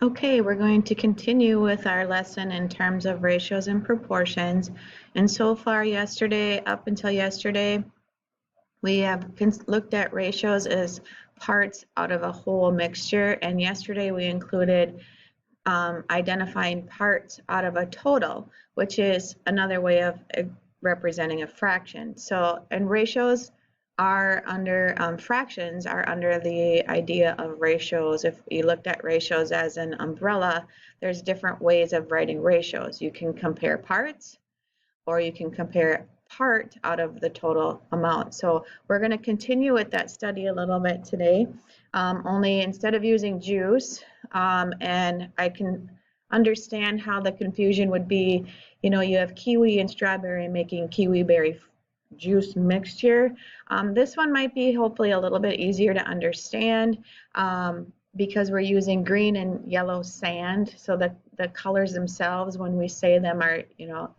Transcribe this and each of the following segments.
Okay, we're going to continue with our lesson in terms of ratios and proportions. And so far up until yesterday, we have looked at ratios as parts out of a whole mixture. And yesterday we included identifying parts out of a total, which is another way of representing a fraction. So, and ratios are under, fractions are under the idea of ratios. If you looked at ratios as an umbrella, there's different ways of writing ratios. You can compare parts, or you can compare part out of the total amount. So we're going to continue with that study a little bit today, only instead of using juice, and I can understand how the confusion would be, you have kiwi and strawberry making kiwi berry juice mixture. This one might be hopefully a little bit easier to understand because we're using green and yellow sand, so the colors themselves, when we say them, are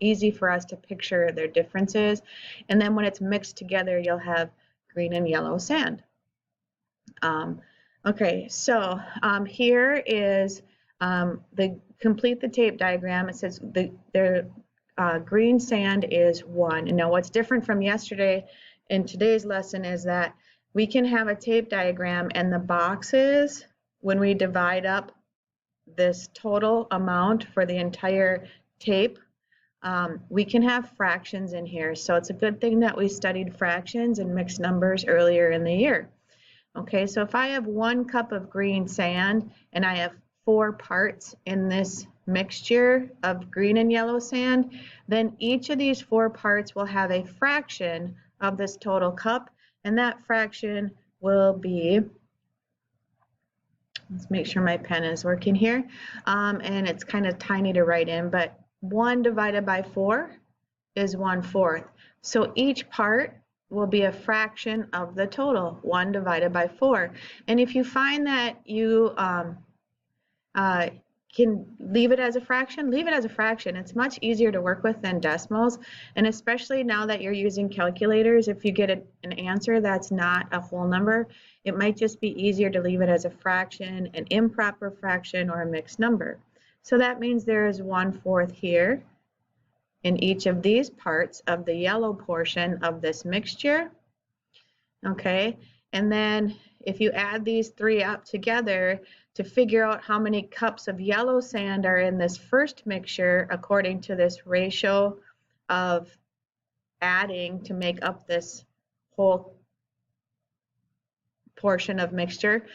easy for us to picture their differences. And then when it's mixed together, you'll have green and yellow sand. Okay, so here is the complete the tape diagram. It says the green sand is 1. And now what's different from yesterday in today's lesson is that we can have a tape diagram, and the boxes, when we divide up this total amount for the entire tape, we can have fractions in here. So it's a good thing that we studied fractions and mixed numbers earlier in the year. Okay, so if I have 1 cup of green sand and I have 4 parts in this mixture of green and yellow sand, then each of these 4 parts will have a fraction of this total cup, and that fraction will be, let's make sure my pen is working here, and it's kind of tiny to write in, but 1 divided by 4 is 1/4. So each part will be a fraction of the total, 1 divided by 4. And if you find that you can leave it as a fraction, leave it as a fraction. It's much easier to work with than decimals, and especially now that you're using calculators, if you get an answer that's not a whole number, it might just be easier to leave it as a fraction, an improper fraction, or a mixed number. So that means there is 1/4 here in each of these parts of the yellow portion of this mixture. Okay, and then if you add these 3 up together to figure out how many cups of yellow sand are in this first mixture according to this ratio of adding to make up this whole portion of mixture,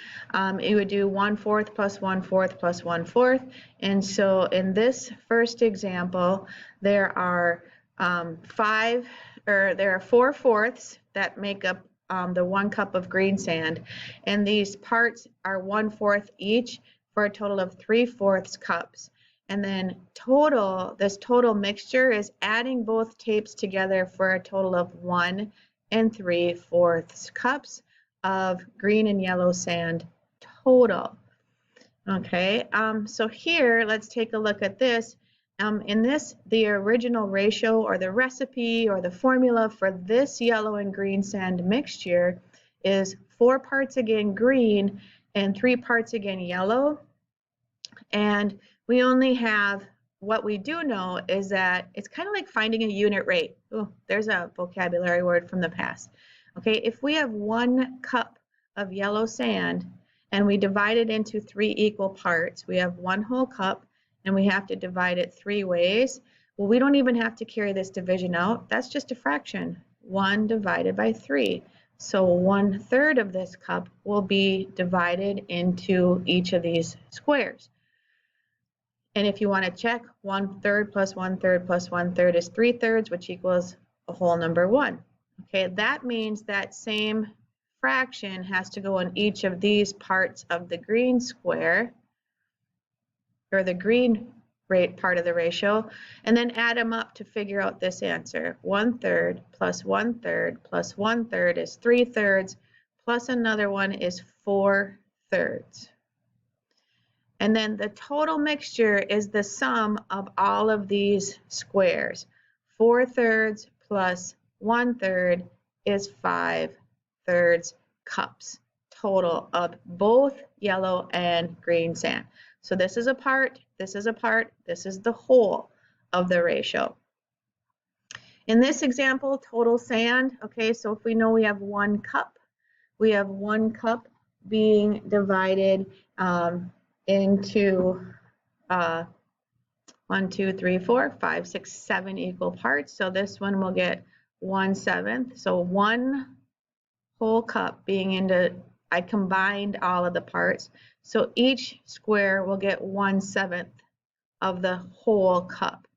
it would do 1/4 plus 1/4 plus 1/4. And so in this first example, there are 4/4 that make up the 1 cup of green sand, and these parts are 1/4 each for a total of 3/4 cups. And then this total mixture is adding both tapes together for a total of 1 3/4 cups of green and yellow sand total. Okay, so here let's take a look at this. In this, the original ratio or the recipe or the formula for this yellow and green sand mixture is 4 parts again green and 3 parts again yellow. And we only have, what we do know is that it's kind of like finding a unit rate. Oh, there's a vocabulary word from the past. Okay, if we have 1 cup of yellow sand and we divide it into 3 equal parts, we have 1 whole cup, and we have to divide it 3 ways. Well, we don't even have to carry this division out. That's just a fraction, 1 divided by 3. So 1/3 of this cup will be divided into each of these squares. And if you want to check, 1/3 plus 1/3 plus 1/3 is 3/3, which equals a whole number 1. Okay, that means that same fraction has to go in each of these parts of the green square, or the green part of the ratio, and then add them up to figure out this answer. 1/3 plus 1/3 plus 1/3 is 3/3, plus another one is 4/3. And then the total mixture is the sum of all of these squares. 4/3 plus 1/3 is 5/3 cups total of both yellow and green sand. So this is a part, this is a part, this is the whole of the ratio. In this example, total sand, okay, so if we know we have 1 cup, we have 1 cup being divided into 1, 2, 3, 4, 5, 6, 7 equal parts. So this one will get 1/7. So 1 whole cup being into, I combined all of the parts. So each square will get 1/7 of the whole cup.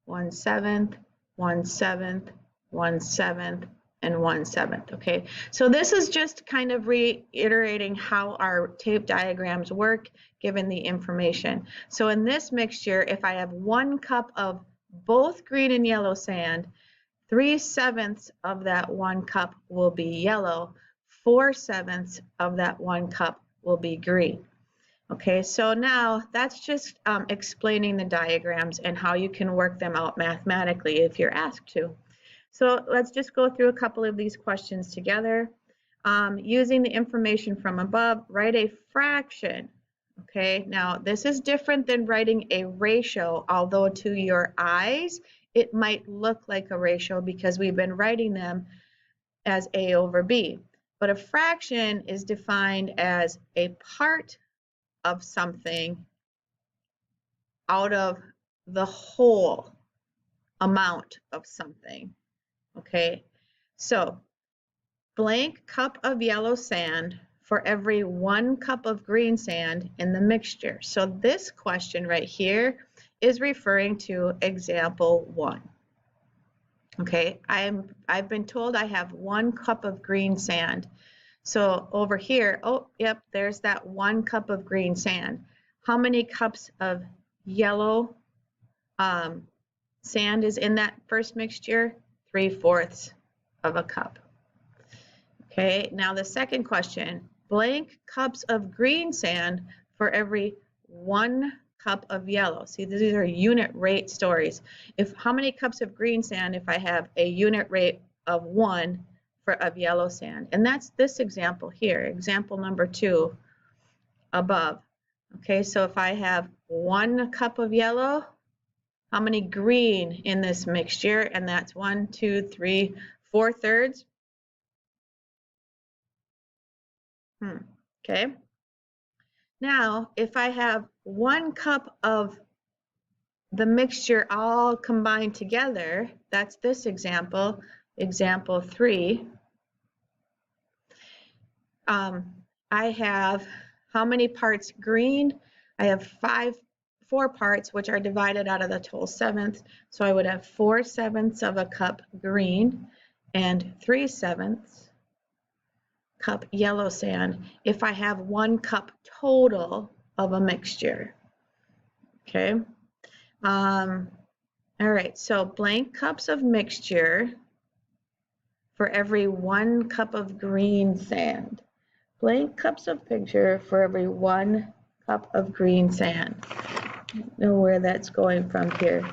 1/7, 1/7, 1/7, and 1/7. Okay, so this is just kind of reiterating how our tape diagrams work given the information. So in this mixture, if I have 1 cup of both green and yellow sand, 3/7 of that 1 cup will be yellow, 4/7 of that 1 cup will be green. Okay, so now that's just explaining the diagrams and how you can work them out mathematically if you're asked to. So let's just go through a couple of these questions together. Using the information from above, write a fraction. Okay, now this is different than writing a ratio, although to your eyes, it might look like a ratio because we've been writing them as A over B. But a fraction is defined as a part of something out of the whole amount of something. Okay, so blank cup of yellow sand for every 1 cup of green sand in the mixture. So this question right here is referring to example 1. Okay, I've been told I have 1 cup of green sand. So over here, oh, yep, there's that 1 cup of green sand. How many cups of yellow sand is in that first mixture? 3/4 of a cup. Okay, now the second question, blank cups of green sand for every 1 cup of yellow. See, these are unit rate stories. How many cups of green sand if I have a unit rate of 1 of yellow sand? And that's this example here, example number 2 above. Okay, so if I have 1 cup of yellow, how many green in this mixture? And that's 1, 2, 3, 4/3. Okay. Now, if I have 1 cup of the mixture all combined together, that's this example, example 3. I have how many parts green? I have 4 parts, which are divided out of the total 7ths. So I would have 4/7 of a cup green and 3/7 cup yellow sand if I have 1 cup total of a mixture. Okay. All right, so blank cups of mixture for every 1 cup of green sand. Blank cups of mixture for every 1 cup of green sand. I don't know where that's going from here.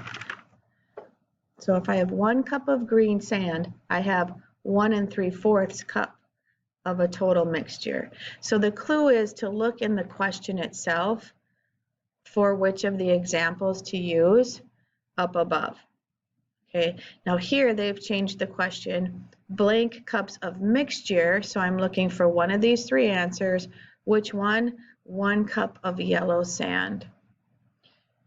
So if I have 1 cup of green sand, I have 1 3/4 cup of a total mixture. So the clue is to look in the question itself for which of the examples to use up above. Okay, now here they've changed the question, blank cups of mixture, so I'm looking for one of these 3 answers. Which one? 1 cup of yellow sand.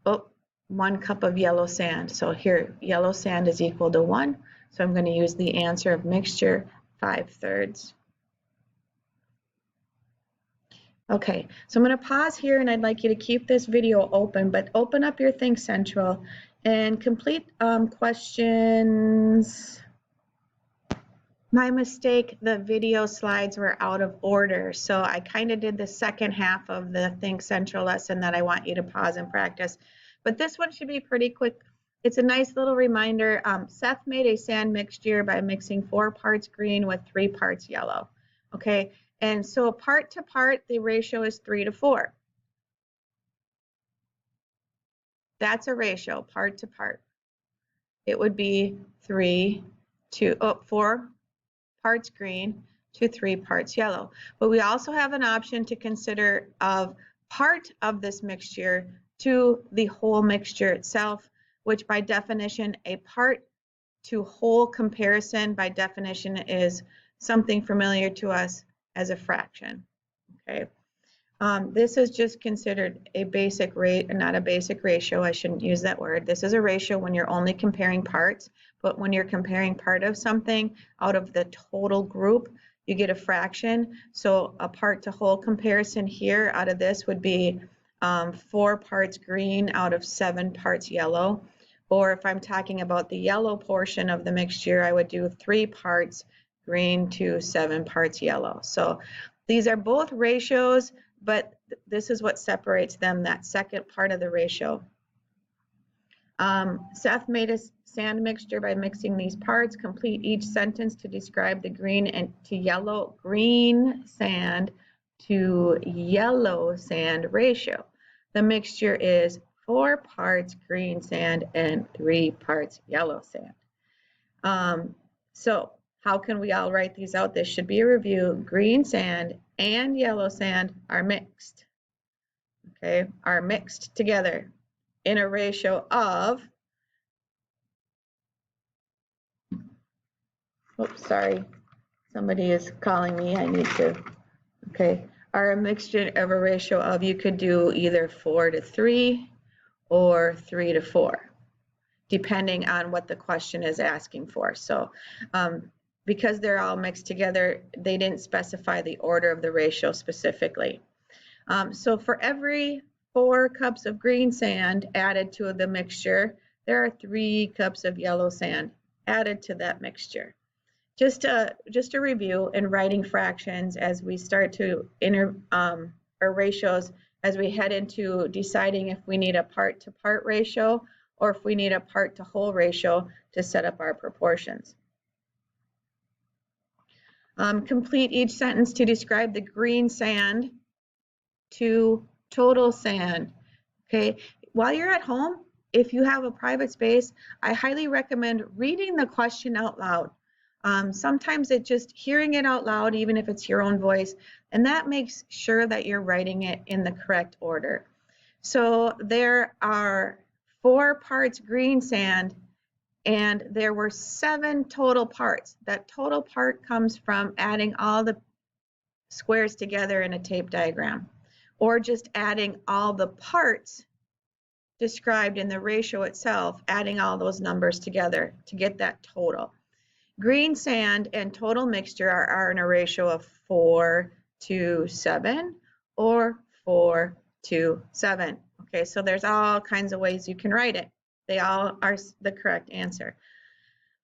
Oh, 1 cup of yellow sand. So here, yellow sand is equal to 1, so I'm going to use the answer of mixture, 5/3. Okay, so I'm going to pause here and I'd like you to keep this video open, but open up your Think Central and complete questions. My mistake, the video slides were out of order, so I kind of did the second half of the Think Central lesson that I want you to pause and practice. But this one should be pretty quick. It's a nice little reminder. Seth made a sand mixture by mixing 4 parts green with 3 parts yellow. Okay. And so part to part, the ratio is 3/4. That's a ratio, part to part. It would be 4 parts green to 3 parts yellow. But we also have an option to consider of part of this mixture to the whole mixture itself, which by definition, a part to whole comparison by definition is something familiar to us as a fraction. Okay. This is just considered a basic rate, not a basic ratio. I shouldn't use that word. This is a ratio when you're only comparing parts, but when you're comparing part of something out of the total group, you get a fraction. So a part to whole comparison here out of this would be 4 parts green out of 7 parts yellow. Or if I'm talking about the yellow portion of the mixture, I would do 3 parts green to 7 parts yellow. So these are both ratios, but this is what separates them, that second part of the ratio. Seth made a sand mixture by mixing these parts. Complete each sentence to describe the green and to yellow, green sand to yellow sand ratio. The mixture is 4 parts green sand and 3 parts yellow sand. So how can we all write these out? This should be a review. Green sand and yellow sand are mixed, okay, are mixed together in a ratio of, oops, sorry, somebody is calling me, I need to, okay, are a mixture of a ratio of, you could do either 4 to 3 or 3 to 4, depending on what the question is asking for. So because they're all mixed together, they didn't specify the order of the ratio specifically. So for every 4 cups of green sand added to the mixture, there are 3 cups of yellow sand added to that mixture. Just a review in writing fractions as we start to or ratios as we head into deciding if we need a part-to-part ratio or if we need a part-to-whole ratio to set up our proportions. Complete each sentence to describe the green sand to total sand. Okay, while you're at home, if you have a private space, I highly recommend reading the question out loud. Sometimes it's just hearing it out loud, even if it's your own voice, and that makes sure that you're writing it in the correct order. So there are 4 parts green sand, and there were 7 total parts. That total part comes from adding all the squares together in a tape diagram, or just adding all the parts described in the ratio itself, adding all those numbers together to get that total. Green sand and total mixture are in a ratio of 4 to 7 or 4 to 7. Okay, so there's all kinds of ways you can write it. They all are the correct answer.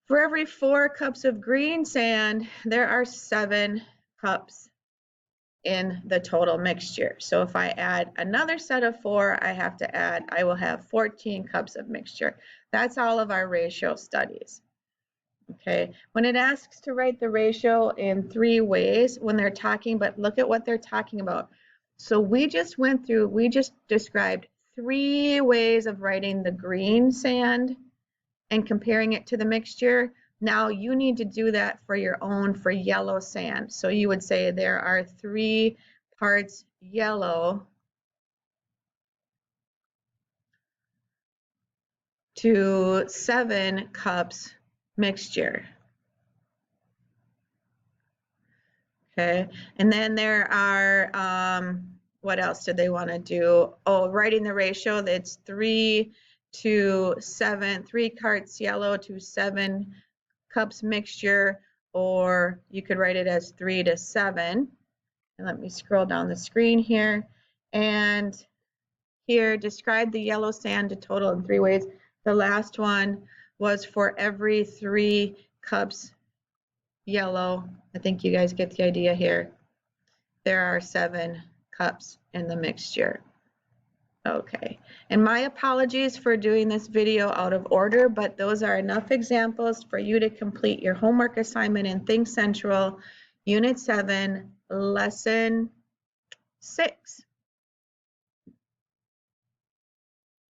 For every 4 cups of green sand, there are 7 cups in the total mixture. So if I add another set of 4, I will have 14 cups of mixture. That's all of our ratio studies. Okay, when it asks to write the ratio in 3 ways when they're talking, but look at what they're talking about. So we just described 3 ways of writing the green sand and comparing it to the mixture. Now you need to do that for your own for yellow sand. So you would say there are 3 parts yellow to 7 cups mixture. Okay, and then there are, what else did they want to do? Oh, writing the ratio, that's 3 to 7, 3 parts yellow to 7 cups mixture, or you could write it as 3 to 7. And let me scroll down the screen here. And here, describe the yellow sand to total in 3 ways. The last one was for every 3 cups yellow. I think you guys get the idea here. There are 7 cups in the mixture. Okay, and my apologies for doing this video out of order, but those are enough examples for you to complete your homework assignment in Think Central, Unit 7, Lesson 6.